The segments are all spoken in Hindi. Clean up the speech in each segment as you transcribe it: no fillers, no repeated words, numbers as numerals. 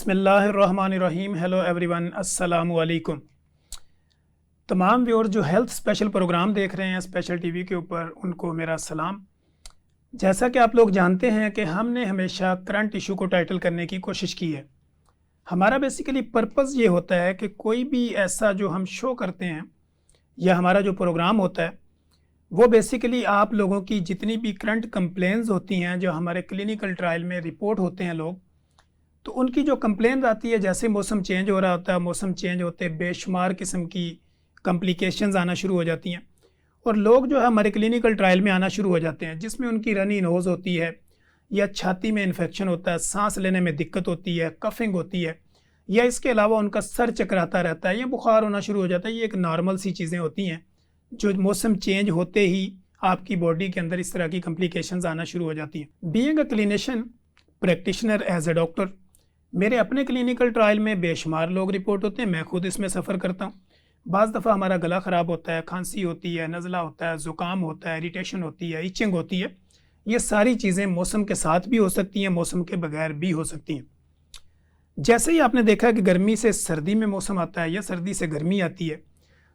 बिस्मिल्लाहिर्रहमानिर्रहीम। हेलो एवरीवन, अस्सलामु अलैकुम। तमाम व्यूअर जो हेल्थ स्पेशल प्रोग्राम देख रहे हैं स्पेशल टीवी के ऊपर, उनको मेरा सलाम। जैसा कि आप लोग जानते हैं कि हमने हमेशा करंट इशू को टाइटल करने की कोशिश की है। हमारा बेसिकली पर्पज़ ये होता है कि कोई भी ऐसा जो हम शो करते हैं या हमारा जो प्रोग्राम होता है वो बेसिकली आप लोगों की जितनी भी करंट कंप्लेंट्स होती हैं, जो हमारे क्लिनिकल ट्रायल में रिपोर्ट होते हैं लोग, तो उनकी जो कंप्लेंट आती है, जैसे मौसम चेंज हो रहा होता है, मौसम चेंज होते बेशुमार किस्म की कॉम्प्लिकेशंस आना शुरू हो जाती हैं और लोग जो है हमारे क्लिनिकल ट्रायल में आना शुरू हो जाते हैं, जिसमें उनकी रनी नोज़ होती है या छाती में इन्फेक्शन होता है, सांस लेने में दिक्कत होती है, कफिंग होती है, या इसके अलावा उनका सर चकराता रहता है या बुखार होना शुरू हो जाता है। ये एक नॉर्मल सी चीज़ें होती हैं जो मौसम चेंज होते ही आपकी बॉडी के अंदर इस तरह की कॉम्प्लिकेशंस आना शुरू हो जाती हैं। Being a clinician practitioner as a doctor, मेरे अपने क्लिनिकल ट्रायल में बेशुमार लोग रिपोर्ट होते हैं, मैं खुद इसमें सफ़र करता हूँ। बाज़ दफ़ा हमारा गला ख़राब होता है, खांसी होती है, नज़ला होता है, ज़ुकाम होता है, इरिटेशन होती है, इचिंग होती है। ये सारी चीज़ें मौसम के साथ भी हो सकती हैं, मौसम के बगैर भी हो सकती हैं। जैसे ही आपने देखा कि गर्मी से सर्दी में मौसम आता है या सर्दी से गर्मी आती है,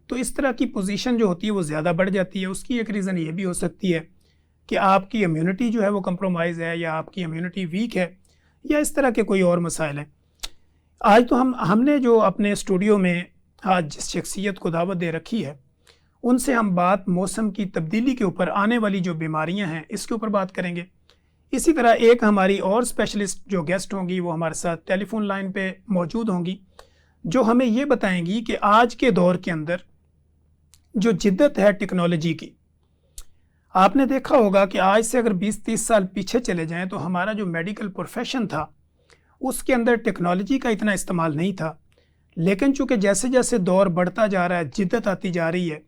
तो इस तरह की पोजीशन जो होती है वो ज़्यादा बढ़ जाती है। उसकी एक रीज़न ये भी हो सकती है कि आपकी इम्यूनिटी जो है वो कंप्रोमाइज़ है या आपकी इम्यूनिटी वीक है या इस तरह के कोई और मसाइल हैं। आज तो हमने जो अपने स्टूडियो में आज जिस शख्सियत को दावत दे रखी है, उनसे हम बात मौसम की तब्दीली के ऊपर आने वाली जो बीमारियां हैं इसके ऊपर बात करेंगे। इसी तरह एक हमारी और स्पेशलिस्ट जो गेस्ट होंगी वो हमारे साथ टेलीफोन लाइन पे मौजूद होंगी, जो हमें ये बताएंगी कि आज के दौर के अंदर जो जिद्दत है टेक्नोलॉजी की, आपने देखा होगा कि आज से अगर 20-30 साल पीछे चले जाएं तो हमारा जो मेडिकल प्रोफेशन था उसके अंदर टेक्नोलॉजी का इतना इस्तेमाल नहीं था। लेकिन चूँकि जैसे जैसे दौर बढ़ता जा रहा है, जिद्दत आती जा रही है,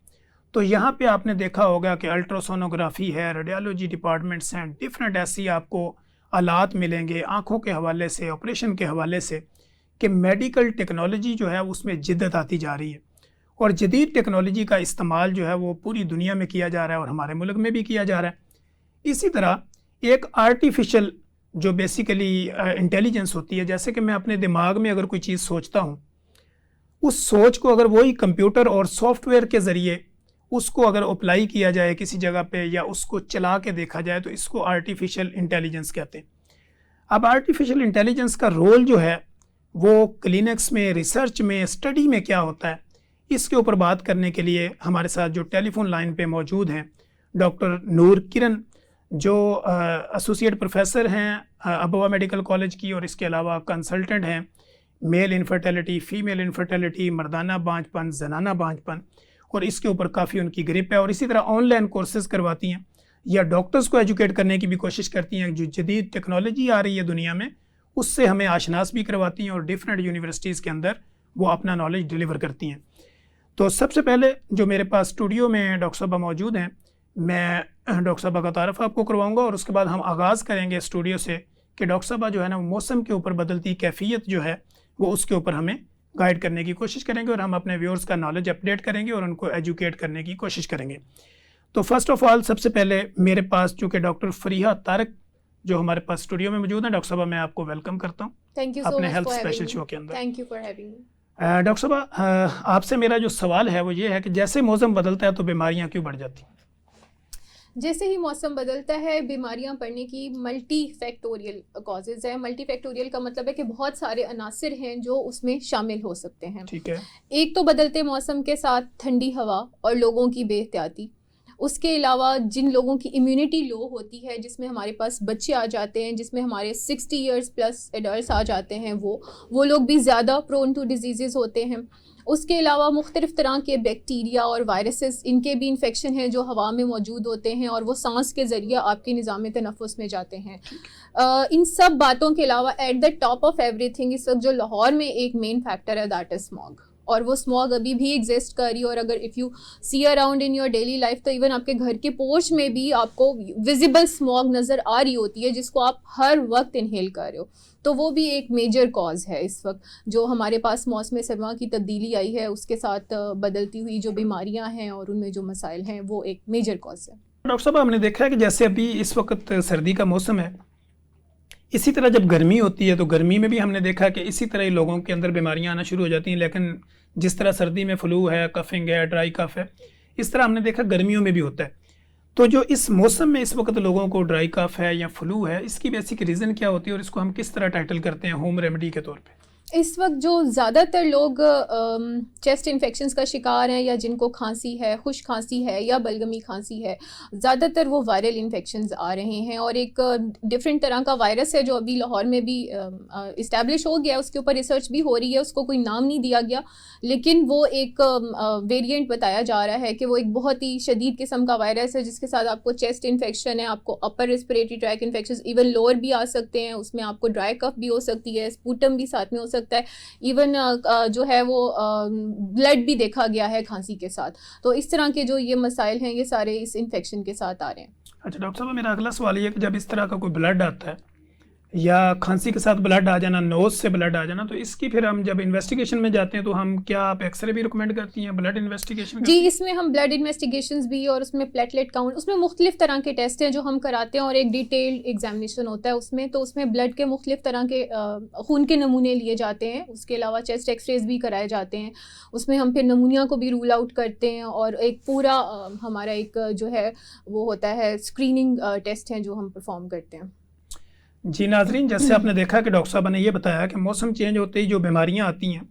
तो यहाँ पे आपने देखा होगा कि अल्ट्रासोनोग्राफी है, रेडियोलॉजी डिपार्टमेंट्स हैं, डिफरेंट ऐसी आपको आलात मिलेंगे आँखों के हवाले से, ऑपरेशन के हवाले से, कि मेडिकल टेक्नोलॉजी जो है उसमें जिद्दत आती जा रही है और जदीद टेक्नोलॉजी का इस्तेमाल जो है वो पूरी दुनिया में किया जा रहा है और हमारे मुल्क में भी किया जा रहा है। इसी तरह एक आर्टिफिशियल जो बेसिकली इंटेलिजेंस होती है, जैसे कि मैं अपने दिमाग में अगर कोई चीज़ सोचता हूँ, उस सोच को अगर वही कंप्यूटर और सॉफ्टवेयर के ज़रिए उसको अगर अप्लाई किया जाए किसी जगह पे या उसको चला के देखा जाए, तो इसको आर्टिफिशियल इंटेलिजेंस कहते हैं। अब आर्टिफिशियल इंटेलिजेंस का रोल जो है वो क्लिनिक्स में, रिसर्च में, स्टडी में क्या होता है, इसके ऊपर बात करने के लिए हमारे साथ जो टेलीफोन लाइन पे मौजूद हैं डॉक्टर नूर किरण, जो एसोसिएट प्रोफेसर हैं अबवा मेडिकल कॉलेज की और इसके अलावा कंसल्टेंट हैं मेल इनफर्टिलिटी, फीमेल इनफर्टिलिटी, मर्दाना बांझपन, जनाना बांझपन, और इसके ऊपर काफ़ी उनकी ग्रिप है। और इसी तरह ऑनलाइन कोर्सेज़ करवाती हैं या डॉक्टर्स को एजुकेट करने की भी कोशिश करती हैं। जो जदीद टेक्नोलॉजी आ रही है दुनिया में उससे हमें आशनास भी करवाती हैं और डिफरेंट यूनिवर्सिटीज़ के अंदर वो अपना नॉलेज डिलीवर करती हैं। तो सबसे पहले जो मेरे पास स्टूडियो में डॉक्टर साहबा मौजूद हैं, मैं डॉक्टर साहबा का तारफ़ आपको करवाऊंगा और उसके बाद हम आगाज़ करेंगे स्टूडियो से कि डॉक्टर साहबा जो है ना मौसम के ऊपर बदलती कैफियत जो है वो उसके ऊपर हमें गाइड करने की कोशिश करेंगे और हम अपने व्यूअर्स का नॉलेज अपडेट करेंगे और उनको एजुकेट करने की कोशिश करेंगे। तो फर्स्ट ऑफ ऑल सबसे पहले मेरे पास चूँकि डॉक्टर फरीहा तारक जो हमारे पास स्टूडियो में मौजूद है, डॉक्टर साहबा मैं आपको वेलकम करता हूँ अपने हेल्थ स्पेशल शो के अंदर। Thank you for having me. Doctor साहब, आपसे मेरा जो सवाल है वो ये है कि जैसे मौसम बदलता है तो बीमारियां क्यों बढ़ जाती हैं? जैसे ही मौसम बदलता है बीमारियां बढ़ने की मल्टी फैक्टोरियल कॉजेज़ है। मल्टी फैक्टोरियल का मतलब है कि बहुत सारे अनासिर हैं जो उसमें शामिल हो सकते हैं। ठीक है। एक तो बदलते मौसम के साथ ठंडी हवा और लोगों की बेहतियाती, उसके अलावा जिन लोगों की इम्यूनिटी लो होती है, जिसमें हमारे पास बच्चे आ जाते हैं, जिसमें हमारे 60 इयर्स प्लस एडल्ट्स आ जाते हैं, वो लोग भी ज़्यादा प्रोन टू डिजीज़ होते हैं। उसके अलावा मुख्तलिफ़ तरह के बैक्टीरिया और वायरसेस, इनके भी इन्फेक्शन हैं जो हवा में मौजूद होते हैं और वो सांस के ज़रिए आपके निज़ाम तनफ़ुस में जाते हैं। इन सब बातों के अलावा at the top of everything इस वक्त जो लाहौर में एक मेन फैक्टर है दैट इज़ स्मॉग, और वो स्मॉग अभी भी एग्जिस्ट कर रही है। और अगर if you see around in your daily life तो इवन आपके घर के पोर्च में भी आपको विजिबल स्मॉग नज़र आ रही होती है जिसको आप हर वक्त इनहेल कर रहे हो। तो वो भी एक मेजर कॉज है इस वक्त जो हमारे पास मौसम सरमा की तब्दीली आई है, उसके साथ बदलती हुई जो बीमारियां हैं और उनमें जो मसाइल हैं, वो एक मेजर कॉज है। डॉक्टर साहब, हमने देखा है कि जैसे अभी इस वक्त सर्दी का मौसम है, इसी तरह जब गर्मी होती है तो गर्मी में भी हमने देखा कि इसी तरह ही लोगों के अंदर बीमारियां आना शुरू हो जाती हैं। लेकिन जिस तरह सर्दी में फ्लू है, कफिंग है, ड्राई कफ है, इस तरह हमने देखा गर्मियों में भी होता है। तो जो इस मौसम में इस वक्त लोगों को ड्राई कफ है या फ्लू है, इसकी बेसिक रीज़न क्या होती है और इसको हम किस तरह टाइटल करते हैं होम रेमेडी के तौर पे? इस वक्त जो ज़्यादातर लोग चेस्ट इन्फेक्शंस का शिकार हैं या जिनको खांसी है, खुश खांसी है या बलगमी खांसी है, ज़्यादातर वो वायरल इन्फेक्शंस आ रहे हैं। और एक डिफरेंट तरह का वायरस है जो अभी लाहौर में भी इस्टेब्लिश हो गया, उसके ऊपर रिसर्च भी हो रही है, उसको कोई नाम नहीं दिया गया, लेकिन वो एक वेरिएंट बताया जा रहा है कि वो एक बहुत ही शदीद किस्म का वायरस है जिसके साथ आपको चेस्ट इन्फेक्शन है, आपको upper respiratory tract infection, even lower भी आ सकते हैं, उसमें आपको ड्राई कफ भी हो सकती है, स्पूटम भी साथ में हो सकता है, इवन जो है वो ब्लड भी देखा गया है खांसी के साथ। तो इस तरह के जो ये मसाइल हैं ये सारे इस इन्फेक्शन के साथ आ रहे हैं। अच्छा डॉक्टर साहब, मेरा अगला सवाल ये है कि जब इस तरह का कोई ब्लड आता है या खांसी के साथ ब्लड आ जाना, नोज से ब्लड आ जाना, तो इसकी फिर हम जब इन्वेस्टिगेशन में जाते हैं तो हम क्या आप एक्सरे भी रिकमेंड करती हैं, ब्लड इन्वेस्टिगेशन? जी, इसमें हम ब्लड इन्वेस्टिगेशंस भी और उसमें प्लेटलेट काउंट, उसमें मुख्तलिफ तरह के टेस्ट हैं जो हम कराते हैं और एक डिटेल्ड एग्जामिनेशन होता है उसमें। तो उसमें ब्लड के मुख्तलिफ तरह के खून के नमूने लिए जाते हैं, उसके अलावा चेस्ट एक्सरेज भी कराए जाते हैं, उसमें हम फिर नमूनिया को भी रूल आउट करते हैं और एक पूरा हमारा एक जो है वो होता है स्क्रीनिंग टेस्ट हैं जो हम परफॉर्म करते हैं। जी नाजरीन, जैसे आपने देखा कि डॉक्टर साहब ने ये बताया कि मौसम चेंज होते ही जो बीमारियां आती हैं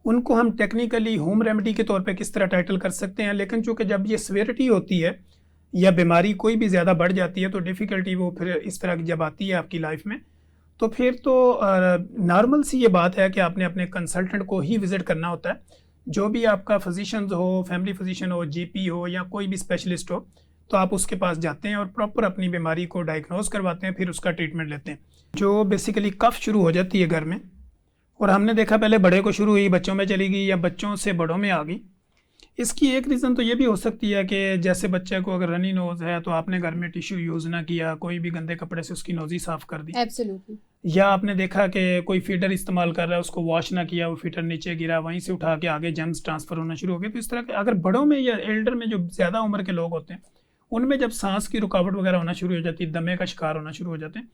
उनको हम टेक्निकली होम रेमेडी के तौर पे किस तरह टाइटल कर सकते हैं, लेकिन चूँकि जब ये सीवियरिटी होती है या बीमारी कोई भी ज़्यादा बढ़ जाती है तो डिफ़िकल्टी वो फिर इस तरह की जब आती है आपकी लाइफ में, तो फिर तो नॉर्मल सी ये बात है कि आपने अपने कंसल्टेंट को ही विज़िट करना होता है। जो भी आपका फिजिशियंस हो, फैमिली फिजिशियन हो, जीपी हो या कोई भी स्पेशलिस्ट हो, तो आप उसके पास जाते हैं और प्रॉपर अपनी बीमारी को डायग्नोज करवाते हैं, फिर उसका ट्रीटमेंट लेते हैं। जो बेसिकली कफ शुरू हो जाती है घर में, और हमने देखा पहले बड़े को शुरू हुई, बच्चों में चली गई या बच्चों से बड़ों में आ गई। इसकी एक रीज़न तो ये भी हो सकती है कि जैसे बच्चे को अगर रनी नोज़ है तो आपने घर में टिश्यू यूज़ ना किया, कोई भी गंदे कपड़े से उसकी नोज़ी साफ़ कर दी। एब्सोल्युटली। या आपने देखा कि कोई फीडर इस्तेमाल कर रहा है, उसको वॉश ना किया, वो फीडर नीचे गिरा, वहीं से उठा के आगे जर्म्स ट्रांसफ़र होना शुरू हो गए। तो इस तरह के अगर बड़ों में या एल्डर में जो ज़्यादा उम्र के लोग होते हैं उनमें जब सांस की रुकावट वगैरह होना शुरू हो जाती है, दमे का शिकार होना शुरू हो जाते हैं,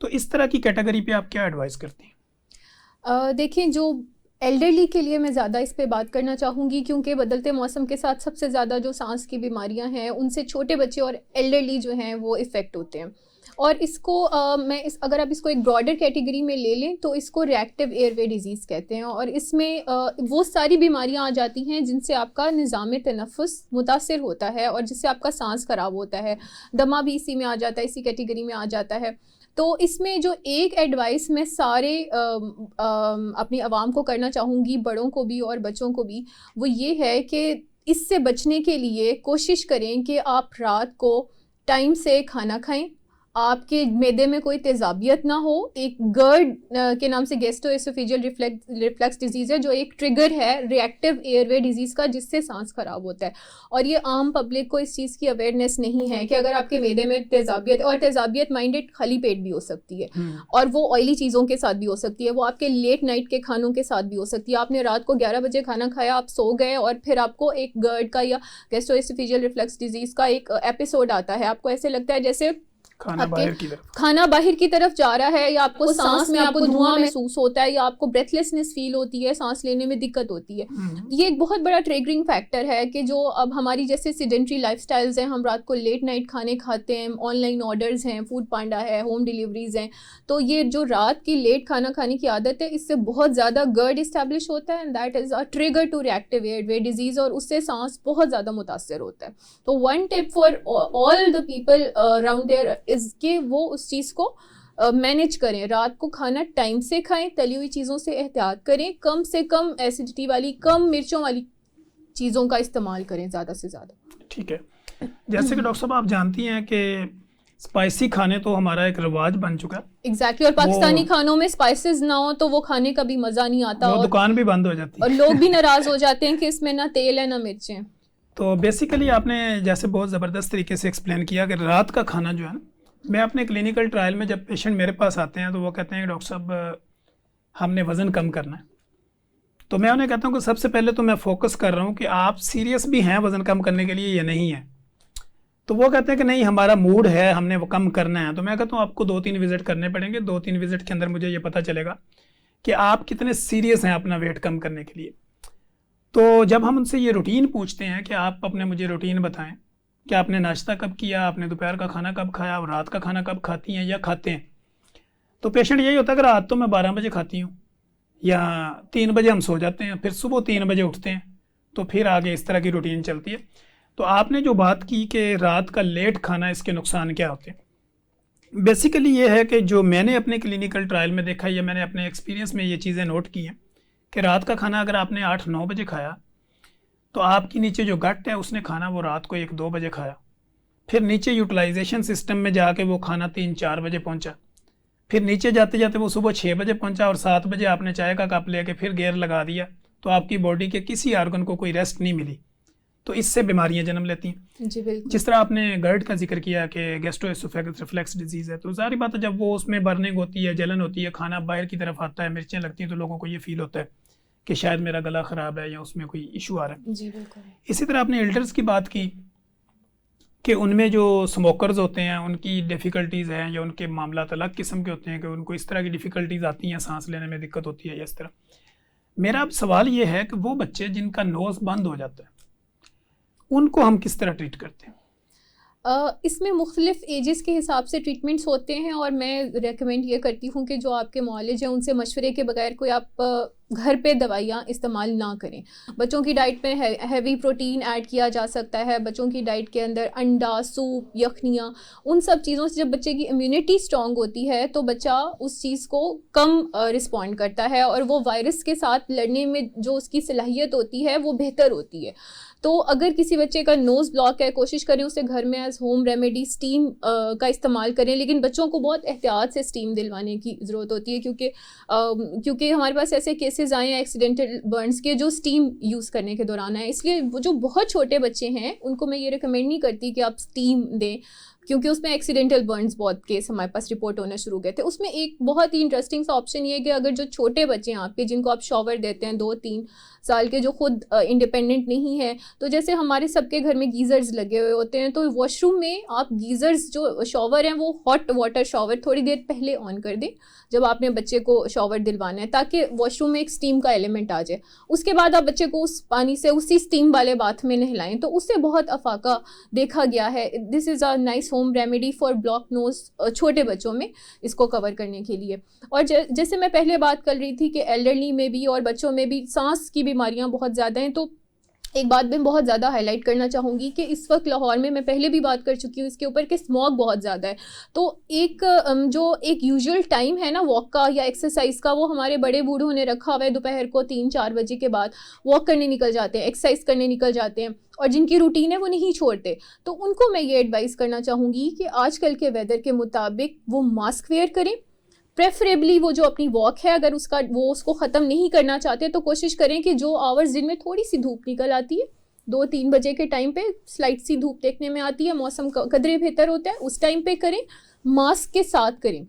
तो इस तरह की कैटेगरी पे आप क्या एडवाइस करती हैं? देखिए, जो एल्डरली के लिए मैं ज़्यादा इस पे बात करना चाहूँगी क्योंकि बदलते मौसम के साथ सबसे ज़्यादा जो सांस की बीमारियां हैं उनसे छोटे बच्चे और एल्डरली जो हैं वो इफ़ेक्ट होते हैं। और इसको अगर आप इसको एक ब्रॉडर कैटेगरी में ले लें तो इसको रिएक्टिव एयरवे डिजीज़ कहते हैं। और इसमें वो सारी बीमारियां आ जाती हैं जिनसे आपका निज़ाम तनफ़ुस मुतासिर होता है और जिससे आपका सांस ख़राब होता है। दमा भी इसी में आ जाता है, इसी कैटेगरी में आ जाता है। तो इसमें जो एक एडवाइस मैं सारे अपनी आवाम को करना चाहूँगी, बड़ों को भी और बच्चों को भी, वो ये है कि इससे बचने के लिए कोशिश करें कि आप रात को टाइम से खाना खाएं, आपके मैदे में कोई तेज़ाबियत ना हो। एक गर्ड के नाम से गैस्ट्रोएसोफेजियल रिफ्लक्स डिजीज़ है जो एक ट्रिगर है रिएक्टिव एयरवे डिजीज़ का जिससे सांस ख़राब होता है। और ये आम पब्लिक को इस चीज़ की अवेयरनेस नहीं है कि अगर आपके मैदे में तेज़ाबियत, और तेज़ाबियत माइंडेड खाली पेट भी हो सकती है और वो ऑयली चीज़ों के साथ भी हो सकती है, वो आपके लेट नाइट के खानों के साथ भी हो सकती है। आपने रात को 11 बजे खाना खाया, आप सो गए और फिर आपको एक गर्ड का या गैस्ट्रोएसोफेजियल रिफ्लक्स डिजीज़ का एक एपिसोड आता है, आपको ऐसे लगता है जैसे खाना बाहर की तरफ जा रहा है, या आपको सांस में आपको धुआं महसूस होता है, या आपको ब्रेथलेसनेस फील होती है, सांस लेने में दिक्कत होती है। ये एक बहुत बड़ा ट्रिगरिंग फैक्टर है कि जो अब हमारी जैसे सीडेंट्री लाइफस्टाइल्स हैं, हम रात को लेट नाइट खाने खाते हैं, ऑनलाइन ऑर्डर्स हैं, फूड पांडा है, होम डिलीवरीज हैं, तो ये जो रात की लेट खाना खाने की आदत है इससे बहुत ज़्यादा गर्ड इस्टेब्लिश होता है and that is a trigger to reactive airway disease और उससे सांस बहुत ज़्यादा मुतासर होता है। तो one tip for all the people around there इसके वो उस चीज़ को मैनेज करें, रात को खाना टाइम से खाएं, तली हुई चीज़ों से एहतियात करें, कम से कम एसिडिटी वाली, कम मिर्चों वाली चीज़ों का इस्तेमाल करें ज़्यादा से ज़्यादा। ठीक है, जैसे कि डॉक्टर साहब आप जानती हैं कि स्पाइसी खाने तो हमारा एक रिवाज बन चुका है। एग्जैक्टली, और पाकिस्तानी खानों में स्पाइसेस ना हो तो वो खाने का भी मज़ा नहीं आता, और दुकान भी बंद हो जाती है और लोग भी नाराज़ हो जाते हैं कि इसमें ना तेल है ना मिर्चें। तो बेसिकली आपने जैसे बहुत ज़बरदस्त तरीके से एक्सप्लेन किया कि रात का खाना जो है ना, मैं अपने क्लिनिकल ट्रायल में जब पेशेंट मेरे पास आते हैं तो वो कहते हैं कि डॉक्टर साहब हमने वज़न कम करना है, तो मैं उन्हें कहता हूँ कि सबसे पहले तो मैं फोकस कर रहा हूँ कि आप सीरियस भी हैं वज़न कम करने के लिए या नहीं है। तो वो कहते हैं कि नहीं हमारा मूड है, हमने वो कम करना है। तो मैं कहता हूँ आपको 2-3 विजिट करने पड़ेंगे, 2-3 विजिट के अंदर मुझे ये पता चलेगा कि आप कितने सीरियस हैं अपना वेट कम करने के लिए। तो जब हम उनसे ये रूटीन पूछते हैं कि आप अपने मुझे रूटीन बताएं कि आपने नाश्ता कब किया, आपने दोपहर का खाना कब खाया और रात का खाना कब खाती हैं या खाते हैं, तो पेशेंट यही होता है कि रात तो मैं 12 बजे खाती हूँ या 3 बजे हम सो जाते हैं, फिर सुबह 3 बजे उठते हैं, तो फिर आगे इस तरह की रूटीन चलती है। तो आपने जो बात की कि रात का लेट खाना, इसके नुकसान क्या होते हैं, बेसिकली ये है कि जो मैंने अपने क्लिनिकल ट्रायल में देखा है या मैंने अपने एक्सपीरियंस में ये चीज़ें नोट की हैं कि रात का खाना अगर आपने 8-9 बजे खाया तो आपकी नीचे जो गट है उसने खाना वो रात को 1-2 बजे खाया, फिर नीचे यूटिलाइजेशन सिस्टम में जाके वो खाना 3-4 बजे पहुंचा, फिर नीचे जाते जाते वो सुबह 6 बजे पहुंचा और 7 बजे आपने चाय का कप लेके फिर गेयर लगा दिया, तो आपकी बॉडी के किसी आर्गन को कोई रेस्ट नहीं मिली, तो इससे बीमारियां जन्म लेती हैं। जी बिल्कुल। जिस तरह आपने GERD का जिक्र किया कि गैस्ट्रोएसोफेगस रिफ्लेक्स डिजीज़ है, तो सारी बात है जब वो उसमें बर्निंग होती है, जलन होती है, खाना बाहर की तरफ आता है, मिर्चें लगती हैं, तो लोगों को ये फील होता है कि शायद मेरा गला ख़राब है या उसमें कोई इशू आ रहा है। जी बिल्कुल। इसी तरह आपने एल्डर्स की बात की कि उनमें जो स्मोकर्स होते हैं उनकी डिफ़िकल्टीज़ हैं या उनके मामला अलग किस्म के होते हैं कि उनको इस तरह की डिफ़िकल्टीज़ आती हैं, सांस लेने में दिक्कत होती है या इस तरह। मेरा अब सवाल ये है कि वो बच्चे जिनका नोज़ बंद हो जाता है उनको हम किस तरह ट्रीट करते हैं? इसमें मुख्तलिफ एजेस के हिसाब से ट्रीटमेंट्स होते हैं और मैं रेकमेंड ये करती हूँ कि जो आपके मौलिज हैं उनसे मशवरे के बगैर कोई आप घर पे दवाइयाँ इस्तेमाल ना करें। बच्चों की डाइट में हैवी प्रोटीन ऐड किया जा सकता है, बच्चों की डाइट के अंदर अंडा, सूप, यखनियाँ, उन सब चीज़ों से जब बच्चे की इम्यूनिटी स्ट्रॉन्ग होती है तो बच्चा उस चीज़ को कम रिस्पॉन्ड करता है और वो वायरस के साथ लड़ने में जो उसकी सलाहियत होती है वो बेहतर होती है। तो अगर किसी बच्चे का नोज़ ब्लॉक है, कोशिश करें उसे घर में एज होम रेमेडी स्टीम का इस्तेमाल करें, लेकिन बच्चों को बहुत एहतियात से स्टीम दिलवाने की ज़रूरत होती है क्योंकि हमारे पास ऐसे केसेस आए हैं एक्सीडेंटल बर्न्स के जो स्टीम यूज़ करने के दौरान आए। इसलिए वो जो बहुत छोटे बच्चे हैं उनको मैं ये रिकमेंड नहीं करती कि आप स्टीम दें, क्योंकि उसमें एक्सीडेंटल बर्न्स बहुत केस हमारे पास रिपोर्ट होने शुरू गए थे। उसमें एक बहुत ही इंटरेस्टिंग सा ऑप्शन ये है कि अगर जो छोटे बच्चे हैं आपके जिनको आप शॉवर देते हैं 2-3 साल के, जो खुद इंडिपेंडेंट नहीं है, तो जैसे हमारे सबके घर में गीज़र्स लगे हुए होते हैं, तो वॉशरूम में आप गीज़र्स जो शॉवर हैं वो हॉट वाटर शॉवर थोड़ी देर पहले ऑन कर दें जब आपने बच्चे को शॉवर दिलवाना है, ताकि वॉशरूम में एक स्टीम का एलिमेंट आ जाए। उसके बाद आप बच्चे को उस पानी से उसी स्टीम वाले बाथ में नहलाएं, तो उससे बहुत अफाका देखा गया है। This is a nice home remedy for block nose छोटे बच्चों में, इसको कवर करने के लिए। और जैसे मैं पहले बात कर रही थी कि एल्डरली में भी और बच्चों में भी सांस की बीमारियां बहुत ज़्यादा हैं, तो एक बात मैं बहुत ज़्यादा हाईलाइट करना चाहूँगी कि इस वक्त लाहौर में, मैं पहले भी बात कर चुकी हूँ इसके ऊपर, कि स्मॉग बहुत ज़्यादा है। तो जो एक यूजुअल टाइम है ना वॉक का या एक्सरसाइज का, वो हमारे बड़े बूढ़ों ने रखा हुआ है, दोपहर को 3-4 बजे के बाद वॉक करने निकल जाते हैं, एक्सरसाइज करने निकल जाते हैं, और जिनकी रूटीन है वो नहीं छोड़ते। तो उनको मैं ये एडवाइस करना चाहूँगी कि आजकल के वेदर के मुताबिक वो मास्क वेयर करें। प्रेफरेबली वो जो अपनी वॉक है, अगर उसको ख़त्म नहीं करना चाहते तो कोशिश करें कि जो आवर्स दिन में थोड़ी सी धूप निकल आती है, 2-3 बजे के टाइम पे स्लाइट सी धूप देखने में आती है, मौसम कदरे बेहतर होता है, उस टाइम पे करें, मास्क के साथ करें।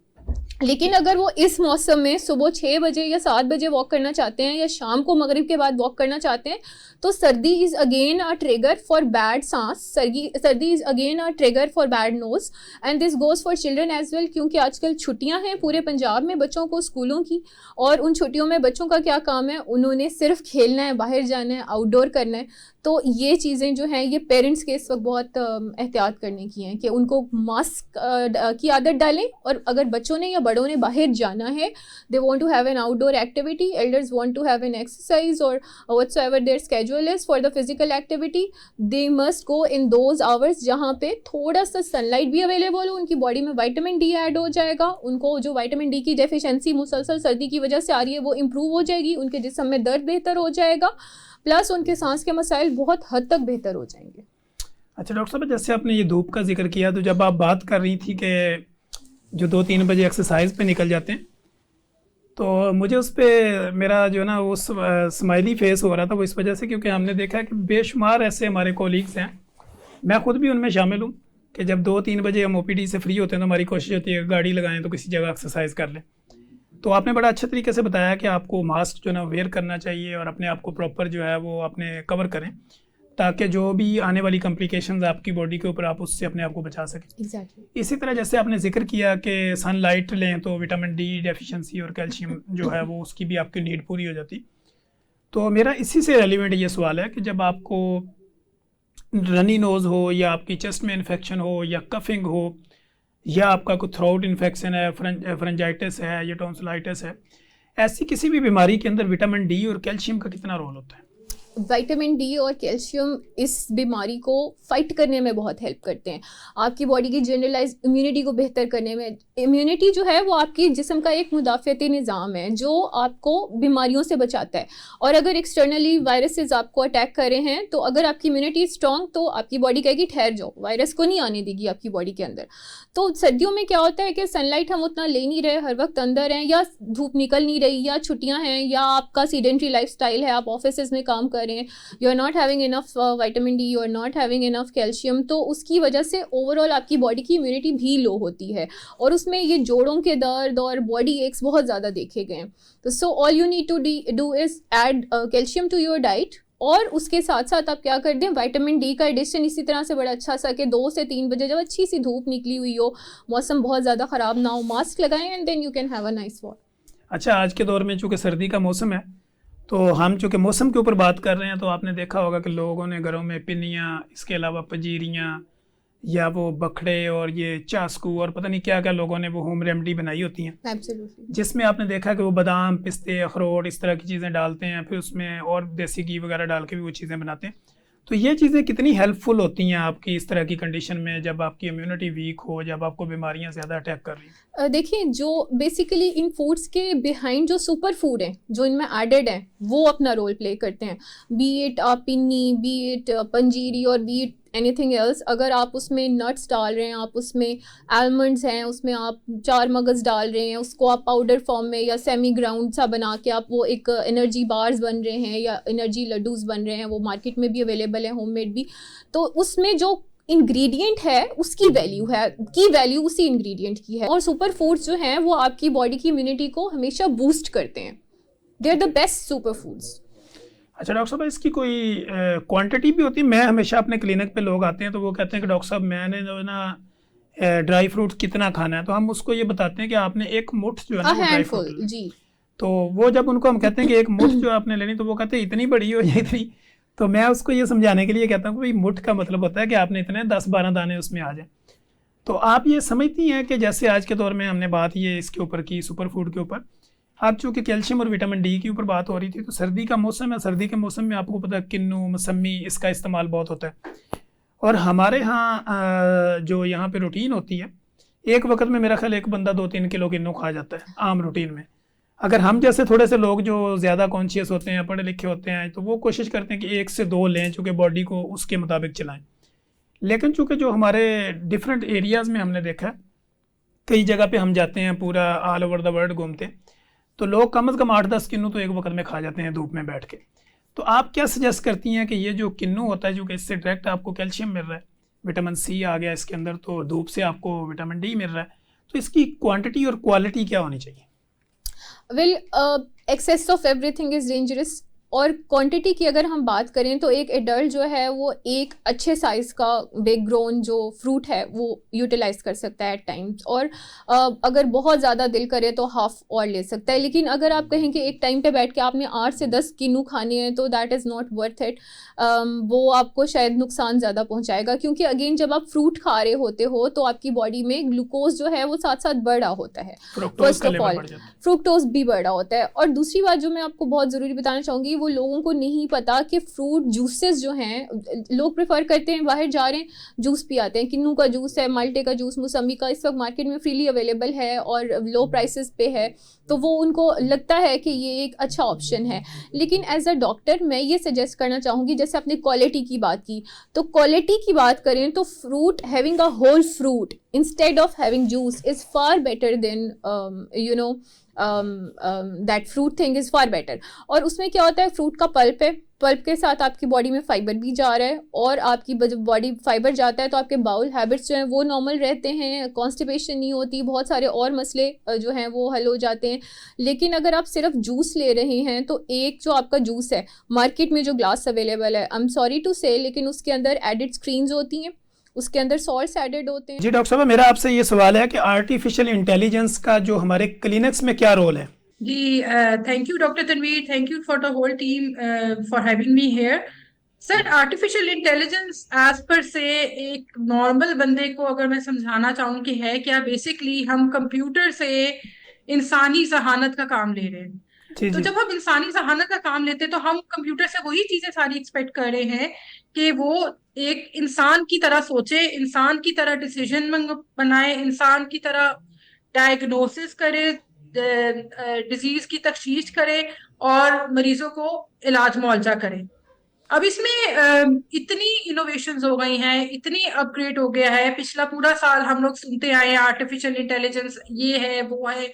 लेकिन अगर वो इस मौसम में सुबह 6 बजे या 7 बजे वॉक करना चाहते हैं या शाम को मगरिब के बाद वॉक करना चाहते हैं, तो सर्दी is again a trigger for bad सांस, सर्दी is again a trigger for bad nose, and this goes for children as well, क्योंकि आजकल छुट्टियां हैं पूरे पंजाब में बच्चों को स्कूलों की, और उन छुट्टियों में बच्चों का क्या काम है, उन्होंने सिर्फ खेलना है, बाहर जाना है, आउटडोर करना है। तो ये चीज़ें जो हैं ये पेरेंट्स के इस वक्त बहुत एहतियात करने की हैं कि उनको मास्क की आदत डालें, और अगर बच्चों ने या बड़ों ने बाहर जाना है, they want to have an outdoor activity, elders want to have an exercise और whatsoever their schedule is for the physical activity, they must go in those hours जहाँ पे थोड़ा सा सनलाइट भी अवेलेबल हो, उनकी बॉडी में विटामिन डी ऐड हो जाएगा, उनको जो विटामिन डी की डेफिशिएंसी मुसलसल सर्दी की वजह से आ रही है वो इम्प्रूव हो जाएगी, उनके जिस्म में दर्द बेहतर हो जाएगा, प्लस उनके सांस के मसाइल बहुत हद तक बेहतर हो जाएंगे। अच्छा डॉक्टर साहब, जैसे आपने ये धूप का जिक्र किया, तो जब आप बात कर रही थी कि जो 2-3 बजे एक्सरसाइज पे निकल जाते हैं, तो मुझे उस पर मेरा जो है ना वो स्माइली फेस हो रहा था, वो इस वजह से क्योंकि हमने देखा है कि बेशुमार ऐसे हमारे कोलीग्स हैं, मैं खुद भी उनमें शामिल हूँ, कि जब 2-3 बजे हम OPD से फ्री होते हैं तो हमारी कोशिश होती है गाड़ी लगाएं तो किसी जगह एक्सरसाइज कर लें। तो आपने बड़ा अच्छे तरीके से बताया कि आपको मास्क जो है ना वेयर करना चाहिए और अपने आप को प्रॉपर जो है वो अपने कवर करें। ताकि जो भी आने वाली कॉम्प्लिकेशंस आपकी बॉडी के ऊपर आप उससे अपने आप को बचा सकें। एग्जैक्टली। इसी तरह जैसे आपने जिक्र किया कि सनलाइट लें तो विटामिन डी डेफिशिएंसी और कैल्शियम जो है वो उसकी भी आपकी नीड पूरी हो जाती। तो मेरा इसी से रेलिवेंट ये सवाल है कि जब आपको रनी नोज़ हो या आपकी चेस्ट में इन्फेक्शन हो या कफिंग हो या आपका कोई थ्रोट इन्फेक्शन है, फ्रेंजाइटिस है या टॉन्सिलाइटिस है, ऐसी किसी भी बीमारी के अंदर विटामिन डी और कैल्शियम का कितना रोल होता है? विटामिन डी और कैल्शियम इस बीमारी को फाइट करने में बहुत हेल्प करते हैं, आपकी बॉडी की जनरलाइज इम्यूनिटी को बेहतर करने में। इम्यूनिटी जो है वो आपकी जिस्म का एक मुदाफ़ती निज़ाम है जो आपको बीमारियों से बचाता है। और अगर एक्सटर्नली वायरसेस आपको अटैक कर रहे हैं तो अगर आपकी इम्यूनिटी स्ट्रॉन्ग तो आपकी बॉडी कहेगी ठहर जाओ, वायरस को नहीं आने देगी आपकी बॉडी के अंदर। तो सर्दियों में क्या होता है कि सनलाइट हम उतना ले नहीं रहे, हर वक्त अंदर हैं या धूप निकल नहीं रही या छुट्टियाँ हैं या आपका सीडेंट्री लाइफस्टाइल है, आप ऑफिस में काम कर रहे हैं, you are not having enough vitamin D, you are not having enough calcium, तो उसकी वजह से ओवरऑल आपकी बॉडी की इम्यूनिटी भी लो होती है और उसमें ये जोड़ों के दर्द और बॉडी एक्स बहुत ज़्यादा देखे गए हैं। तो so all you need to do is add calcium to your diet और उसके साथ साथ आप क्या कर दें, विटामिन डी का एडिशन इसी तरह से बड़ा अच्छा सा कि 2 से 3 बजे जब अच्छी सी धूप निकली हुई हो, मौसम बहुत ज़्यादा ख़राब ना हो, मास्क लगाएं and then you can have a nice walk. अच्छा, आज के दौर में चूँकि सर्दी का मौसम है तो हम चूँकि मौसम के ऊपर बात कर रहे हैं तो आपने देखा होगा कि लोगों ने घरों में पिन्नियाँ, इसके अलावा पंजीरियाँ या वो बखड़े और ये चास्कू और पता नहीं क्या क्या लोगों ने वो होम रेमेडी बनाई होती हैं। एब्सोल्युटली। जिसमें आपने देखा कि वो बादाम, पिस्ते, अखरोट इस तरह की चीज़ें डालते हैं, फिर उसमें और देसी घी वगैरह डाल के भी वो चीज़ें बनाते हैं। तो ये चीज़ें कितनी हेल्पफुल होती हैं आपकी इस तरह की कंडीशन में जब आपकी इम्यूनिटी वीक हो, जब आपको बीमारियां ज़्यादा अटैक कर रही हैं? देखिए, जो बेसिकली इन फूड्स के बिहाइंड जो सुपर फूड हैं जो इनमें एडेड हैं वो अपना रोल प्ले करते हैं, be it pinni, be it panjiri और बी इट एनीथिंग एल्स। अगर आप उसमें नट्स डाल रहे हैं, आप उसमें आलमंड्स हैं, उसमें आप 4 मगज़ डाल रहे हैं, उसको आप पाउडर फॉर्म में या सेमी ग्राउंड सा बना के आप वो एक एनर्जी बार्स बन रहे हैं या एनर्जी लड्डूज़ बन रहे हैं, वो मार्केट में भी अवेलेबल है, होममेड भी। तो उसमें जो इंग्रेडिएंट है उसकी वैल्यू है, की वैल्यू उसी इंग्रेडिएंट की है। और सुपर फूड्स जो हैं वो आपकी बॉडी की इम्यूनिटी को हमेशा बूस्ट करते हैं, they are the best super foods. अच्छा डॉक्टर साहब, इसकी कोई क्वांटिटी भी होती है? मैं हमेशा अपने क्लिनिक पे लोग आते हैं तो वो कहते हैं कि डॉक्टर साहब मैंने जो है ना ड्राई फ्रूट कितना खाना है, तो हम उसको ये बताते हैं कि आपने एक मुट्ठ जो है ना ड्राई फ्रूट जी। तो वो जब उनको हम कहते हैं कि एक मुट्ठ जो आपने लेनी, तो वो कहते हैं इतनी बड़ी हो या इतनी। तो मैं उसको ये समझाने के लिए कहता हूँ कि भाई मुट्ठ का मतलब होता है कि आपने इतने 10-12 दाने उसमें आ जाए। तो आप ये समझती हैं कि जैसे आज के दौर में हमने बात ये इसके ऊपर की सुपर फूड के ऊपर, आप चूँकि कैल्शियम और विटामिन डी के ऊपर बात हो रही थी, तो सर्दी का मौसम है, सर्दी के मौसम में आपको पता है किन्नू, मौसमी इसका इस्तेमाल बहुत होता है। और हमारे यहाँ जो यहाँ पे रूटीन होती है, एक वक्त में मेरा ख्याल एक बंदा 2-3 किलो किन्नू खा जाता है आम रूटीन में। अगर हम जैसे थोड़े से लोग जो ज़्यादा कॉन्शियस होते हैं, पढ़े लिखे होते हैं, तो वो कोशिश करते हैं कि 1 से 2 लें, चूँकि बॉडी को उसके मुताबिक चलाएं। लेकिन चूँकि जो हमारे डिफरेंट एरियाज़ में हमने देखा है, कई जगह पे हम जाते हैं, पूरा ऑल ओवर द वर्ल्ड घूमते हैं, तो लोग कम से कम 8-10 किन्नू तो एक वक्त में खा जाते हैं धूप में बैठ के। तो आप क्या सजेस्ट करती हैं कि ये जो किन्नू होता है, जो कि इससे डायरेक्ट आपको कैल्शियम मिल रहा है, विटामिन सी आ गया इसके अंदर, तो धूप से आपको विटामिन डी मिल रहा है, तो इसकी क्वांटिटी और क्वालिटी क्या होनी चाहिए? Well, excess of everything is dangerous. और क्वांटिटी की अगर हम बात करें तो एक एडल्ट जो है वो एक अच्छे साइज़ का बिग ग्रोन जो फ्रूट है वो यूटिलाइज कर सकता है एट टाइम्स, और अगर बहुत ज़्यादा दिल करे तो हाफ और ले सकता है। लेकिन अगर आप कहें कि एक टाइम पे बैठ के आपने 8 से 10 किन्नू खाने हैं तो that is not worth it. वो आपको शायद नुकसान ज़्यादा पहुँचाएगा, क्योंकि अगेन जब आप फ्रूट खा रहे होते हो तो आपकी बॉडी में ग्लूकोज जो है वो साथ साथ बढ़ रहा होता है, फर्स्ट ऑफ ऑल फ्रुक्टोज भी बढ़ रहा होता है। और दूसरी बात जो मैं आपको बहुत ज़रूरी बताना चाहूँगी, वो लोगों को नहीं पता कि फ्रूट जूसेस जो हैं, लोग प्रेफर करते हैं बाहर जा रहे हैं जूस पी आते हैं, किन्नू का जूस है, माल्टे का जूस, मौसमी का इस वक्त मार्केट में फ्रीली अवेलेबल है और लो प्राइसेस पे है, तो वो उनको लगता है कि ये एक अच्छा ऑप्शन है। लेकिन एज अ डॉक्टर मैं ये सजेस्ट करना चाहूँगी, जैसे आपने क्वालिटी की बात की, तो क्वालिटी की बात करें तो fruit, having a whole fruit instead of having juice is far better than that fruit thing is far better. और उसमें क्या होता है, फ्रूट का पल्प है, पल्प के साथ आपकी बॉडी में फाइबर भी जा रहा है, और आपकी जब बॉडी फाइबर जाता है तो आपके बाउल हैबिट्स जो हैं वो नॉर्मल रहते हैं, कॉन्स्टिपेशन नहीं होती, बहुत सारे और मसले जो हैं वो हल हो जाते हैं। लेकिन अगर आप सिर्फ जूस ले रहे हैं तो एक जो आपका जूस है, मार्केट में जो ग्लास अवेलेबल है, आई एम सॉरी टू से, लेकिन उसके अंदर एडिड स्क्रीन्स होती हैं, उसके अंदर सॉल्ट्स एडेड होते हैं। जी डॉक्टर साहब, मेरा आपसे ये सवाल है कि आर्टिफिशियल इंटेलिजेंस का जो हमारे क्लिनिक्स में क्या रोल है? जी, thank you doctor Tanveer, thank you for the whole team for having me here. Sir, artificial intelligence as per se एक नॉर्मल बंदे को अगर मैं समझाना चाहूँ कि है क्या, बेसिकली हम कंप्यूटर से इंसानी जहानत का काम ले रहे हैं। जी तो जी जब हम इंसानी जहानत का काम लेते हैं तो हम कंप्यूटर से वही चीजें सारी एक्सपेक्ट कर रहे हैं कि वो एक इंसान की तरह सोचे, इंसान की तरह डिसीजन बनाए, इंसान की तरह डायग्नोसिस करे, डिजीज की तशखीस करे और मरीजों को इलाज मुआवजा करे। अब इसमें इतनी इनोवेशंस हो गई हैं, इतनी अपग्रेड हो गया है। पिछला पूरा साल हम लोग सुनते आए हैं आर्टिफिशियल इंटेलिजेंस ये है वो है,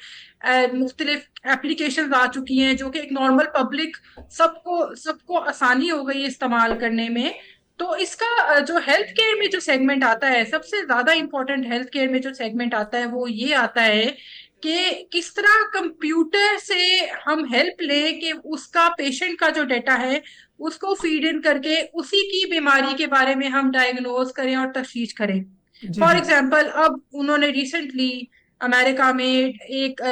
मुख्तलिफ एप्लीकेशंस आ चुकी हैं जो कि एक नॉर्मल पब्लिक सबको सबको आसानी हो गई है इस्तेमाल करने में। तो इसका जो हेल्थ केयर में जो सेगमेंट आता है, सबसे ज्यादा इंपॉर्टेंट हेल्थ केयर में जो सेगमेंट आता है वो ये आता है कि किस तरह कंप्यूटर से हम हेल्प लें कि उसका पेशेंट का जो डेटा है उसको फीड इन करके उसी की बीमारी के बारे में हम डायग्नोज करें और तशखीस करें। जी फॉर जी एग्जाम्पल, अब उन्होंने रिसेंटली अमेरिका में एक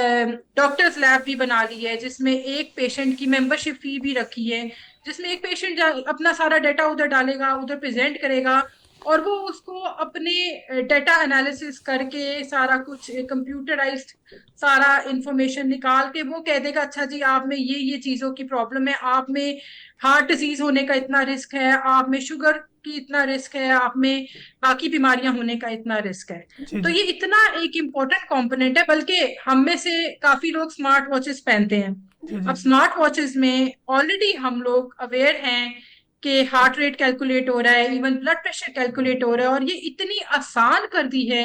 डॉक्टर्स लैब भी बना ली है जिसमें एक पेशेंट की मेंबरशिप फी भी रखी है, जिसमें एक पेशेंट अपना सारा डाटा उधर डालेगा, उधर प्रेजेंट करेगा और वो उसको अपने डाटा एनालिसिस करके सारा कुछ कंप्यूटराइज्ड सारा इंफॉर्मेशन निकाल के वो कह देगा अच्छा जी आप में ये चीजों की प्रॉब्लम है, आप में हार्ट डिजीज होने का इतना रिस्क है, आप में शुगर की इतना रिस्क है, आप में बाकी बीमारियां होने का इतना रिस्क है। जी तो जी ये इतना एक इम्पोर्टेंट कंपोनेंट है, बल्कि हम में से काफी लोग स्मार्ट वॉचेस पहनते हैं। जी जी अब स्मार्ट वॉचेस में ऑलरेडी हम लोग अवेयर हैं कि हार्ट रेट कैलकुलेट हो रहा है, इवन ब्लड प्रेशर कैलकुलेट हो रहा है, और ये इतनी आसान कर दी है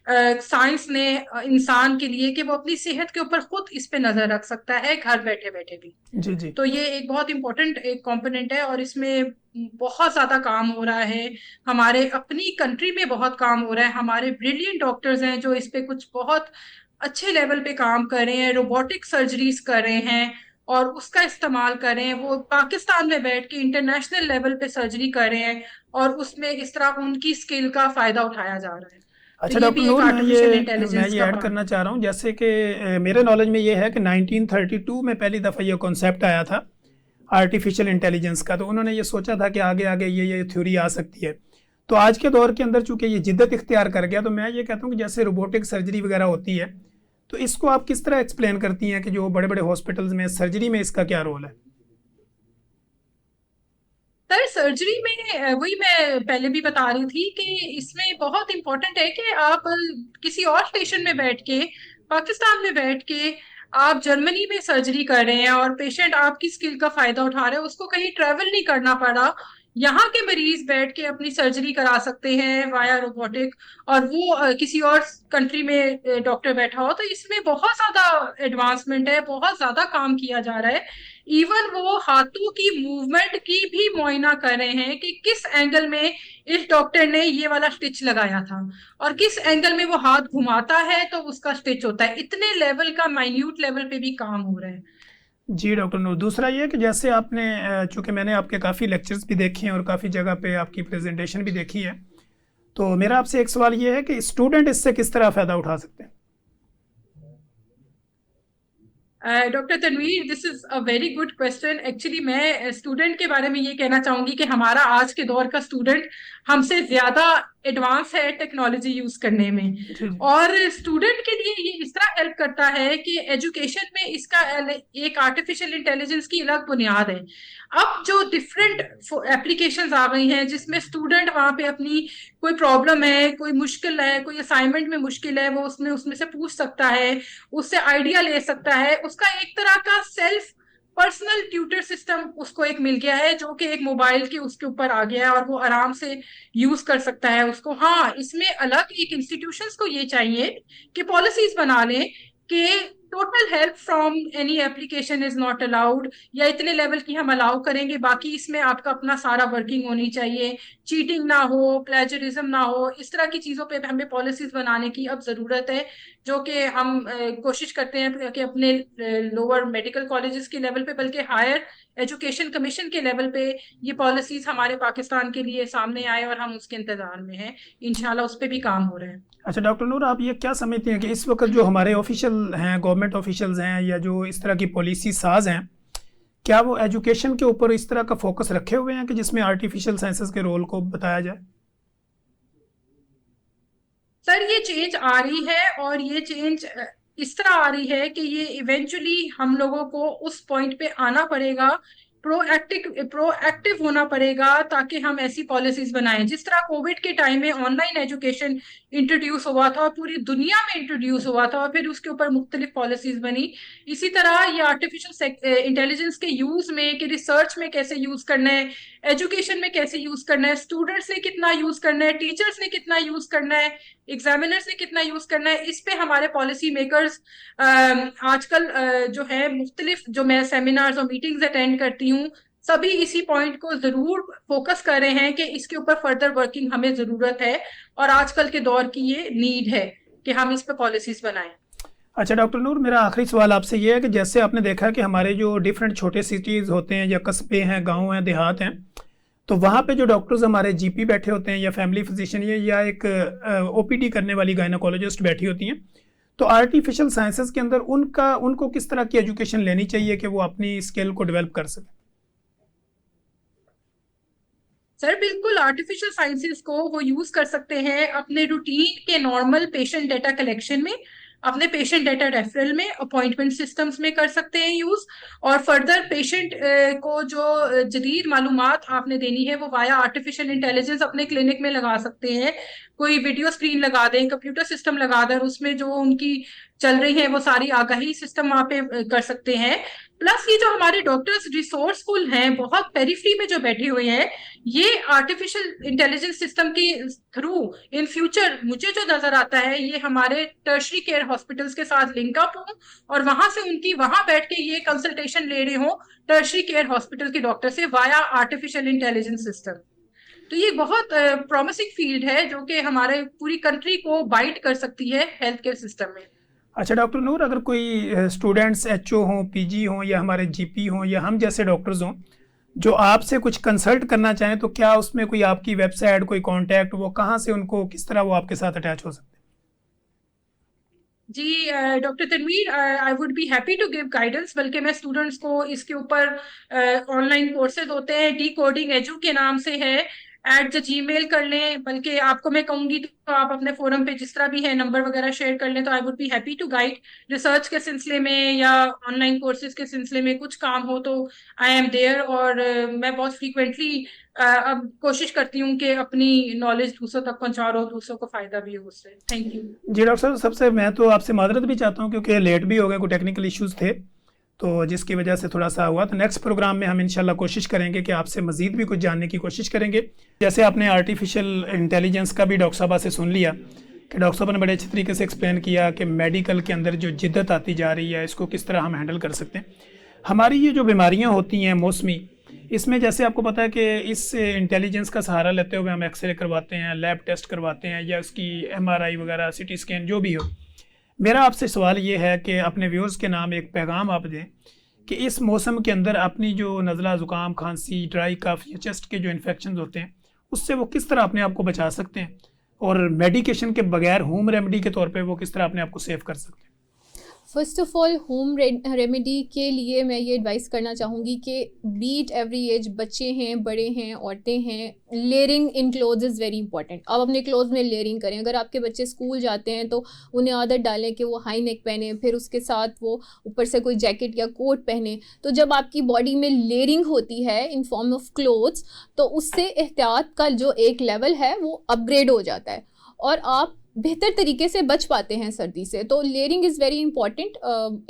साइंस ने इंसान के लिए कि वो अपनी सेहत के ऊपर खुद इस पे नजर रख सकता है घर बैठे बैठे भी। जी जी तो ये एक बहुत इंपॉर्टेंट एक कंपोनेंट है और इसमें बहुत ज्यादा काम हो रहा है। हमारे अपनी कंट्री में बहुत काम हो रहा है, हमारे ब्रिलियंट डॉक्टर्स हैं जो इस पे कुछ बहुत अच्छे लेवल पे काम कर रहे हैं, रोबोटिक सर्जरीज कर रहे हैं और उसका इस्तेमाल कर रहे हैं। वो पाकिस्तान में बैठ के इंटरनेशनल लेवल पे सर्जरी कर रहे हैं और उसमें इस तरह उनकी स्किल का फायदा उठाया जा रहा है। तो अच्छा ये डॉक्टर भी एक नूर, आर्टिफिशियल मैं इंटेलिजेंस ये का ऐड पार्ट करना है। चाह रहा हूँ, जैसे कि मेरे नॉलेज में ये है कि 1932 में पहली दफ़ा ये कॉन्सेप्ट आया था आर्टिफिशियल इंटेलिजेंस का। तो उन्होंने ये सोचा था कि आगे आगे ये थ्योरी आ सकती है। तो आज के दौर के अंदर चूंकि ये जिद्दत इख्तियार कर गया, तो मैं ये कहता हूँ कि जैसे रोबोटिक सर्जरी वगैरह होती है, तो इसको आप किस तरह एक्सप्लेन करती हैं कि जो बड़े बड़े हॉस्पिटल्स में सर्जरी में इसका क्या रोल है? सर, सर्जरी में वही मैं पहले भी बता रही थी कि इसमें बहुत इंपॉर्टेंट है कि आप किसी और स्टेशन में बैठ के, पाकिस्तान में बैठ के आप जर्मनी में सर्जरी कर रहे हैं और पेशेंट आपकी स्किल का फायदा उठा रहे हैं, उसको कहीं ट्रेवल नहीं करना पड़ा। यहाँ के मरीज बैठ के अपनी सर्जरी करा सकते हैं वाया रोबोटिक, और वो किसी और कंट्री में डॉक्टर बैठा हो। तो इसमें बहुत ज्यादा एडवांसमेंट है, बहुत ज्यादा काम किया जा रहा है। इवन वो हाथों की मूवमेंट की भी मुआयना कर रहे हैं कि किस एंगल में इस डॉक्टर ने ये वाला स्टिच लगाया था और किस एंगल में वो हाथ घुमाता है तो उसका स्टिच होता है। इतने लेवल का, माइन्यूट लेवल पे भी काम हो रहा है। जी डॉक्टर नूर, दूसरा ये कि जैसे आपने चूँकि मैंने आपके काफ़ी लेक्चर्स भी देखे हैं और काफ़ी जगह पे आपकी प्रेजेंटेशन भी देखी है, तो मेरा आपसे एक सवाल ये है कि स्टूडेंट इससे किस तरह फ़ायदा उठा सकते हैं? Doctor Tanveer, this is a very good question. Actually मैं स्टूडेंट के बारे में ये कहना चाहूंगी कि हमारा आज के दौर का स्टूडेंट हमसे ज्यादा एडवांस है टेक्नोलॉजी यूज करने में, जी जी और स्टूडेंट के लिए ये इस तरह हेल्प करता है कि एजुकेशन में इसका एक आर्टिफिशियल इंटेलिजेंस की अलग बुनियाद है। अब जो डिफरेंट एप्लीकेशंस आ गई हैं जिसमें स्टूडेंट वहां पे अपनी कोई प्रॉब्लम है, कोई मुश्किल है, कोई असाइनमेंट में मुश्किल है, वो उसमें से पूछ सकता है, उससे आइडिया ले सकता है। उसका एक तरह का सेल्फ पर्सनल ट्यूटर सिस्टम उसको एक मिल गया है जो कि एक मोबाइल के उसके ऊपर आ गया है और वो आराम से यूज कर सकता है उसको। हाँ, इसमें अलग एक इंस्टीट्यूशंस को ये चाहिए कि पॉलिसीज बना लें कि total help from any application is not allowed, या इतने लेवल की हम अलाउ करेंगे, बाकी इसमें आपका अपना सारा वर्किंग होनी चाहिए, चीटिंग ना हो, प्लेजरिज्म ना हो। इस तरह की चीजों पे हमें पॉलिसीज बनाने की अब जरूरत है, जो कि हम कोशिश करते हैं कि अपने लोअर मेडिकल कॉलेजेस के लेवल पे, बल्कि हायर एजुकेशन कमीशन के लेवल पे ये पॉलिसीज हमारे पाकिस्तान के लिए सामने आए, और हम उसके इंतजार में हैं। इंशाल्लाह उस पर भी काम हो रहे हैं। अच्छा डॉक्टर नूर, आप ये क्या समझते हैं कि इस वक्त जो हमारे ऑफिशियल हैं, गवर्नमेंट ऑफिशियल्स हैं, या जो इस तरह की पॉलिसी साज हैं, क्या वो एजुकेशन के ऊपर इस तरह का फोकस रखे हुए हैं कि जिसमें आर्टिफिशियल साइंसेस के रोल को बताया जाए? सर ये चेंज आ रही है, और ये चेंज इस तरह आ रही है कि ये इवेंचुअली हम लोगों को उस पॉइंट पे आना पड़ेगा, प्रोएक्टिव होना पड़ेगा, ताकि हम ऐसी पॉलिसीज बनाएं। जिस तरह कोविड के टाइम में ऑनलाइन एजुकेशन इंट्रोड्यूस हुआ था और पूरी दुनिया में इंट्रोड्यूस हुआ था, और फिर उसके ऊपर मुख्तलिफ पॉलिसीज बनी, इसी तरह ये आर्टिफिशियल इंटेलिजेंस के यूज में, कि रिसर्च में कैसे यूज करना है, एजुकेशन में कैसे यूज करना है, स्टूडेंट्स ने कितना यूज करना है, टीचर्स ने कितना यूज करना है, एग्जामिनर्स ने कितना यूज करना है, इस पे हमारे पॉलिसी मेकर्स आजकल जो है मुख्तलिफ, जो मैं सेमिनार्स और मीटिंग्स अटेंड करती हूँ, सभी इसी पॉइंट को जरूर फोकस कर रहे हैं कि इसके ऊपर फर्दर वर्किंग हमें जरूरत है, और आजकल के दौर की ये नीड है कि हम इस पे पॉलिसीज बनाएं। अच्छा डॉक्टर नूर, मेरा आखिरी सवाल आपसे ये है कि जैसे आपने देखा कि हमारे जो डिफरेंट छोटे सिटीज़ होते हैं, या कस्बे हैं, गांव हैं, देहात हैं, तो वहाँ पे जो डॉक्टर्स हमारे जीपी बैठे होते हैं, या फैमिली फिजिशियन, या एक ओपीडी करने वाली गायनोकोलॉजिस्ट बैठी होती हैं, तो आर्टिफिशियल साइंसेस के अंदर उनको किस तरह की एजुकेशन लेनी चाहिए कि वो अपनी स्किल को डेवलप कर सकें? सर बिल्कुल, आर्टिफिशियल साइंसेस को वो यूज कर सकते हैं अपने रूटीन के नॉर्मल पेशेंट डेटा कलेक्शन में, अपने पेशेंट डेटा रेफरल में, अपॉइंटमेंट सिस्टम्स में कर सकते हैं यूज, और फर्दर पेशेंट को जो जदीद मालूमात आपने देनी है वो वाया आर्टिफिशियल इंटेलिजेंस अपने क्लिनिक में लगा सकते हैं। कोई वीडियो स्क्रीन लगा दें, कंप्यूटर सिस्टम लगा दें, उसमें जो उनकी चल रही है वो सारी आगाही सिस्टम वहां पे कर सकते हैं। प्लस ये जो हमारे डॉक्टर्स रिसोर्सफुल हैं, बहुत पेरिफेरी में जो बैठे हुए हैं, ये आर्टिफिशियल इंटेलिजेंस सिस्टम के थ्रू इन फ्यूचर मुझे जो नजर आता है, ये हमारे टर्शरी केयर हॉस्पिटल्स के साथ लिंक अप हो, और वहां से उनकी वहां बैठ के ये कंसल्टेशन ले रहे हो टर्शरी केयर हॉस्पिटल के डॉक्टर से वाया आर्टिफिशियल इंटेलिजेंस सिस्टम। तो ये बहुत प्रॉमिसिंग फील्ड है, जो कि हमारे पूरी कंट्री को बाइट कर सकती है हेल्थ केयर सिस्टम में। अच्छा डॉक्टर नूर, अगर कोई स्टूडेंट्स एचओ हों, पीजी हों, या हमारे जीपी हों, या हम जैसे डॉक्टर्स हों, जो आपसे कुछ कंसल्ट करना चाहें, तो क्या उसमें कोई आपकी वेबसाइट, कोई कांटेक्ट, वो कहाँ से, उनको किस तरह वो आपके साथ अटैच हो सकते हैं? जी doctor Tanveer, I would be happy to give guidance. बल्कि मैं स्टूडेंट्स को इसके ऊपर ऑनलाइन कोर्सेज होते हैं, डी कोडिंग एजू के नाम से है, @gmail कर लें। बल्कि आपको मैं कहूंगी तो आप अपने फोरम पे जिस तरह भी है नंबर वगैरह शेयर कर लें, तो I would be happy to guide. Research के सिलसिले में या ऑनलाइन कोर्सेज के सिलसिले में कुछ काम हो तो आई एम देयर। और मैं बहुत फ्रीक्वेंटली अब कोशिश करती हूँ कि अपनी नॉलेज दूसरों तक पहुंचा रहा हूँ, दूसरों को फायदा भी हो उससे। Thank you. जी डॉक्टर साहब, सबसे मैं तो आपसे माजरत भी चाहता हूँ क्योंकि लेट भी हो गए, कोई टेक्निकल इश्यूज़ थे, तो जिसकी वजह से थोड़ा सा हुआ। तो नेक्स्ट प्रोग्राम में हम इंशाल्लाह कोशिश करेंगे कि आपसे मज़ीद भी कुछ जानने की कोशिश करेंगे। जैसे आपने आर्टिफिशियल इंटेलिजेंस का भी डॉक्टर साहबा से सुन लिया कि डॉक्टर साहब ने बड़े अच्छे तरीके से एक्सप्लेन किया कि मेडिकल के अंदर जो जिद्दत आती जा रही है, इसको किस तरह हम हैंडल कर सकते हैं। हमारी ये जो बीमारियाँ होती हैं मौसमी, इसमें जैसे आपको पता है कि इस इंटेलिजेंस का सहारा लेते हुए हम एक्सरे करवाते हैं, लैब टेस्ट करवाते हैं, या उसकी MRI वगैरह, CT स्कैन जो भी हो। मेरा आपसे सवाल ये है कि अपने व्यूज़ के नाम एक पैगाम आप दें कि इस मौसम के अंदर अपनी जो नज़ला, ज़ुकाम, खांसी, ड्राई कफ या चेस्ट के जो इन्फेक्शन होते हैं, उससे वो किस तरह अपने आप को बचा सकते हैं, और मेडिकेशन के बगैर होम रेमेडी के तौर पे वो किस तरह अपने आप को सेव कर सकते हैं। First of all, home remedy के लिए मैं ये एडवाइस करना चाहूँगी कि बीट एवरी एज, बच्चे हैं, बड़े हैं, औरतें हैं, layering in clothes is very important. आप अपने क्लोथ्स में लेयरिंग करें। अगर आपके बच्चे स्कूल जाते हैं तो उन्हें आदत डालें कि वो हाई नेक पहने, फिर उसके साथ वो ऊपर से कोई जैकेट या कोट पहने। तो जब आपकी बॉडी में लेयरिंग होती है इन फॉर्म ऑफ क्लोथ्स, तो उससे एहतियात का जो एक लेवल है वो अपग्रेड हो जाता है, और आप बेहतर तरीके से बच पाते हैं सर्दी से। तो layering is very important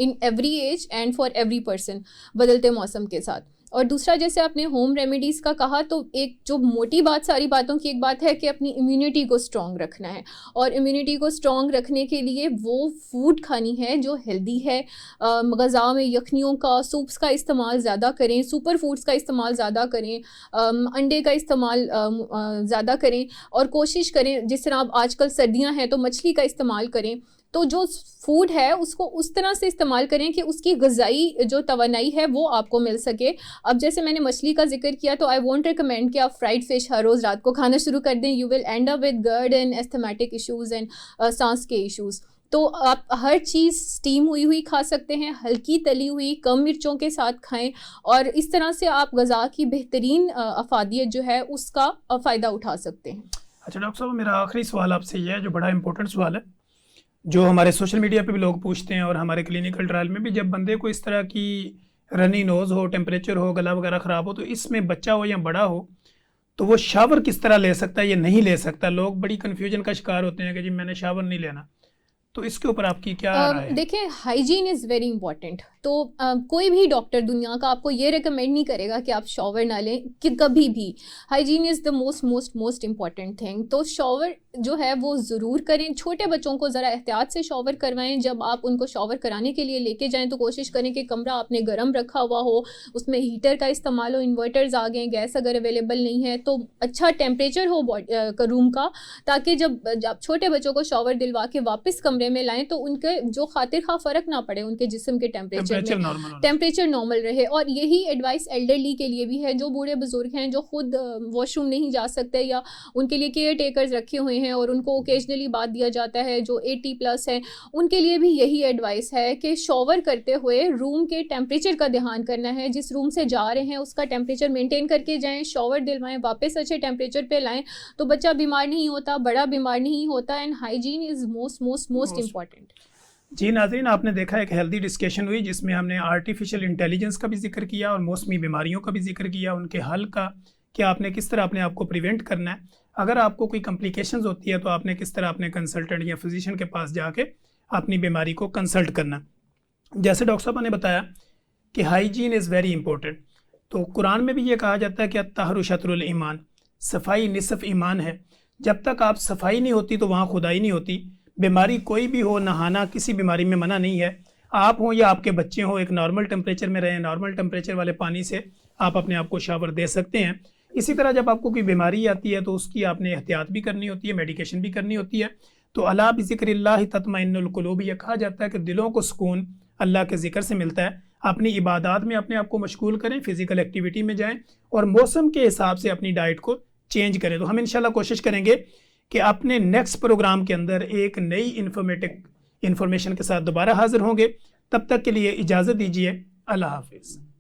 in every age and for every person, बदलते मौसम के साथ। और दूसरा, जैसे आपने होम रेमेडीज़ का कहा, तो एक जो मोटी बात, सारी बातों की एक बात है कि अपनी इम्यूनिटी को स्ट्रॉन्ग रखना है, और इम्यूनिटी को स्ट्रॉन्ग रखने के लिए वो फूड खानी है जो हेल्दी है। ग़िज़ा में यखनियों का, सूप्स का इस्तेमाल ज़्यादा करें, सुपर फूड्स का इस्तेमाल ज़्यादा करें, अंडे का इस्तेमाल ज़्यादा करें, और कोशिश करें, जिस तरह अब आजकल सर्दियाँ हैं तो मछली का इस्तेमाल करें। तो जो फूड है उसको उस तरह से इस्तेमाल करें कि उसकी ग़िज़ाई जो तवानाई है वो आपको मिल सके। अब जैसे मैंने मछली का जिक्र किया, तो आई वोंट रिकमेंड कि आप फ्राइड फ़िश हर रोज़ रात को खाना शुरू कर दें। You will end up with gut and asthmatic issues and सांस के इश्यूज़। तो आप हर चीज़ स्टीम हुई खा सकते हैं, हल्की तली हुई, कम मिर्चों के साथ खाएं, और इस तरह से आप ग़िज़ा की बेहतरीन अफादियत जो है उसका फ़ायदा उठा सकते हैं। अच्छा डॉक्टर साहब, मेरा आखिरी सवाल आपसे ये है, जो बड़ा इंपॉर्टेंट सवाल है, जो हमारे सोशल मीडिया पे भी लोग पूछते हैं, और हमारे क्लिनिकल ट्रायल में भी, जब बंदे को इस तरह की रनी नोज़ हो, टेम्परेचर हो, गला वगैरह ख़राब हो, तो इसमें बच्चा हो या बड़ा हो, तो वो शावर किस तरह ले सकता है या नहीं ले सकता? लोग बड़ी कन्फ्यूजन का शिकार होते हैं कि जी मैंने शावर नहीं लेना। तो इसके ऊपर आपकी क्या राय है? देखिए, हाइजीन इज़ वेरी इंपॉर्टेंट। तो कोई भी डॉक्टर दुनिया का आपको ये रिकमेंड नहीं करेगा कि आप शॉवर ना लें, कि कभी भी। Hygiene is the most important thing. तो शॉवर जो है वो ज़रूर करें। छोटे बच्चों को ज़रा एहतियात से शॉवर करवाएं। जब आप उनको शॉवर कराने के लिए लेके जाएं तो कोशिश करें कि कमरा आपने गर्म रखा हुआ हो, उसमें हीटर का इस्तेमाल हो, इन्वर्टर्स आ गए, गैस अगर अवेलेबल नहीं है तो अच्छा टेम्परेचर हो रूम का, ताकि जब छोटे बच्चों को शॉवर दिलवा के वापस कमरे में लाएं तो उनके जो खातिर खा फ़र्क ना पड़े, उनके जिस्म के टेम्परेचर नॉर्मल रहे। और यही एडवाइस एल्डरली के लिए भी है, जो बूढ़े बुजुर्ग हैं, जो खुद वॉशरूम नहीं जा सकते, या उनके लिए केयर टेकर्स रखे हुए हैं और उनको ओकेजनली बात दिया जाता है, जो 80+ हैं, उनके लिए भी यही एडवाइस है कि शॉवर करते हुए रूम के टेम्परेचर का ध्यान करना है। जिस रूम से जा रहे हैं उसका टेम्परेचर मेंटेन करके जाएं, शॉवर दिलवाएं, वापस अच्छे टेम्परेचर पे लाएं, तो बच्चा बीमार नहीं होता, बड़ा बीमार नहीं होता। And hygiene is most important. जी नाज़रीन, आपने देखा एक हेल्दी डिस्कशन हुई, जिसमें हमने आर्टिफिशियल इंटेलिजेंस का भी जिक्र किया और मौसमी बीमारियों का भी जिक्र किया, उनके हल का, कि आपने किस तरह अपने आप को प्रिवेंट करना है। अगर आपको कोई कॉम्प्लिकेशंस होती है तो आपने किस तरह अपने कंसल्टेंट या फिजिशियन के पास जाके अपनी बीमारी को कंसल्ट करना। जैसे डॉक्टर साहब ने बताया कि हाइजीन इज़ वेरी इंपॉर्टेंट। तो कुरान में भी ये कहा जाता है कि अत्ताहरु शत्रुल ईमान, सफाई निसफ ईमान है। जब तक आप सफाई नहीं होती तो वहाँ खुदाई नहीं होती। बीमारी कोई भी हो, नहाना किसी बीमारी में मना नहीं है। आप हो या आपके बच्चे हों, एक नॉर्मल टेम्परेचर में रहें, नॉर्मल टेम्परेचर वाले पानी से आप अपने आप को शावर दे सकते हैं। इसी तरह जब आपको कोई बीमारी आती है तो उसकी आपने एहतियात भी करनी होती है, मेडिकेशन भी करनी होती है। तो अला बिज़िक्रिल्लाहि तत्मइन्नुल क़ुलूब, यह कहा जाता है कि दिलों को सुकून अल्लाह के ज़िक्र से मिलता है। अपनी इबादत में अपने आप को मशगूल करें, फ़िज़िकल एक्टिविटी में जाएँ, और मौसम के हिसाब से अपनी डाइट को चेंज करें। तो हम इंशाल्लाह कोशिश करेंगे कि अपने नेक्स्ट प्रोग्राम के अंदर एक नई इन्फॉर्मेशन के साथ दोबारा हाज़िर होंगे। तब तक के लिए इजाज़त दीजिए। अल्लाह हाफ़िज़।